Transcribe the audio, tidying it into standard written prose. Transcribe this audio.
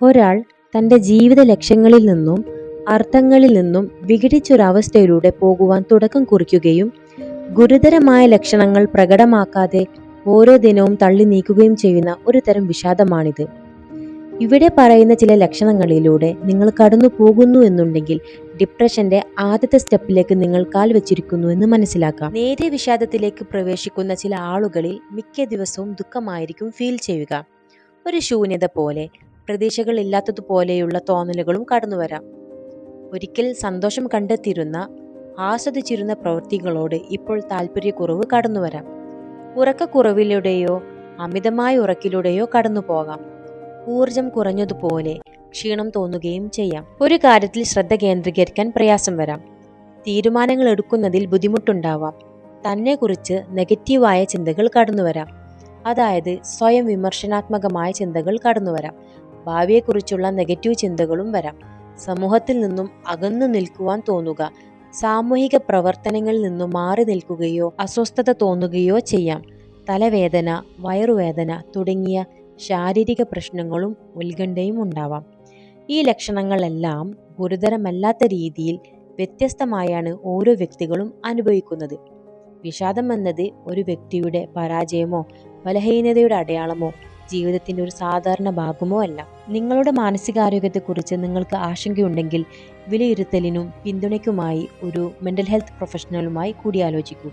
ഒരാൾ തൻ്റെ ജീവിത ലക്ഷ്യങ്ങളിൽ നിന്നും അർത്ഥങ്ങളിൽ നിന്നും വിഘടിച്ചൊരവസ്ഥയിലൂടെ പോകുവാൻ തുടക്കം കുറിക്കുകയും ഗുരുതരമായ ലക്ഷണങ്ങൾ പ്രകടമാക്കാതെ ഓരോ ദിനവും തള്ളി നീക്കുകയും ചെയ്യുന്ന ഒരു തരം വിഷാദമാണിത്. ഇവിടെ പറയുന്ന ചില ലക്ഷണങ്ങളിലൂടെ നിങ്ങൾ കടന്നു പോകുന്നു എന്നുണ്ടെങ്കിൽ ഡിപ്രഷന്റെ ആദ്യത്തെ സ്റ്റെപ്പിലേക്ക് നിങ്ങൾ കാൽ വെച്ചിരിക്കുന്നു എന്ന് മനസ്സിലാക്കാം. നേരിയ വിഷാദത്തിലേക്ക് പ്രവേശിക്കുന്ന ചില ആളുകളിൽ മിക്ക ദിവസവും ദുഃഖമായിരിക്കും ഫീൽ ചെയ്യുക. ഒരു ശൂന്യത പോലെ, പ്രതീക്ഷകളില്ലാത്തതുപോലെയുള്ള തോന്നലുകളും കടന്നുവരാം. ഒരിക്കൽ സന്തോഷം കണ്ടെത്തിയിരുന്ന, ആസ്വദിച്ചിരുന്ന പ്രവൃത്തികളോട് ഇപ്പോൾ താല്പര്യക്കുറവ് കടന്നുവരാം. ഉറക്കക്കുറവിലൂടെയോ അമിതമായ ഉറക്കിലൂടെയോ കടന്നു പോകാം. ഊർജം കുറഞ്ഞതുപോലെ ക്ഷീണം തോന്നുകയും ചെയ്യാം. ഒരു കാര്യത്തിൽ ശ്രദ്ധ കേന്ദ്രീകരിക്കാൻ പ്രയാസം വരാം. തീരുമാനങ്ങൾ എടുക്കുന്നതിൽ ബുദ്ധിമുട്ടുണ്ടാവാം. തന്നെക്കുറിച്ച് നെഗറ്റീവായ ചിന്തകൾ കടന്നുവരാം. അതായത് സ്വയം വിമർശനാത്മകമായ ചിന്തകൾ കടന്നുവരാം. ഭാവിയെക്കുറിച്ചുള്ള നെഗറ്റീവ് ചിന്തകളും വരാം. സമൂഹത്തിൽ നിന്നും അകന്നു നിൽക്കുവാൻ തോന്നുക. സാമൂഹിക പ്രവർത്തനങ്ങളിൽ നിന്നും മാറി നിൽക്കുകയോ അസ്വസ്ഥത തോന്നുകയോ ചെയ്യാം. തലവേദന, വയറുവേദന തുടങ്ങിയ ശാരീരിക പ്രശ്നങ്ങളും ഉത്കണ്ഠയും ഉണ്ടാവാം. ഈ ലക്ഷണങ്ങളെല്ലാം ഗുരുതരമല്ലാത്ത രീതിയിൽ വ്യത്യസ്തമായാണ് ഓരോ വ്യക്തികളും അനുഭവിക്കുന്നത്. വിഷാദം എന്നത് ഒരു വ്യക്തിയുടെ പരാജയമോ ബലഹീനതയുടെ അടയാളമോ ജീവിതത്തിൻ്റെ ഒരു സാധാരണ ഭാഗമോ അല്ല. നിങ്ങളുടെ മാനസികാരോഗ്യത്തെക്കുറിച്ച് നിങ്ങൾക്ക് ആശങ്കയുണ്ടെങ്കിൽ വിലയിരുത്തലിനും പിന്തുണയ്ക്കുമായി ഒരു മെൻ്റൽ ഹെൽത്ത് പ്രൊഫഷണലുമായി കൂടിയാലോചിക്കൂ.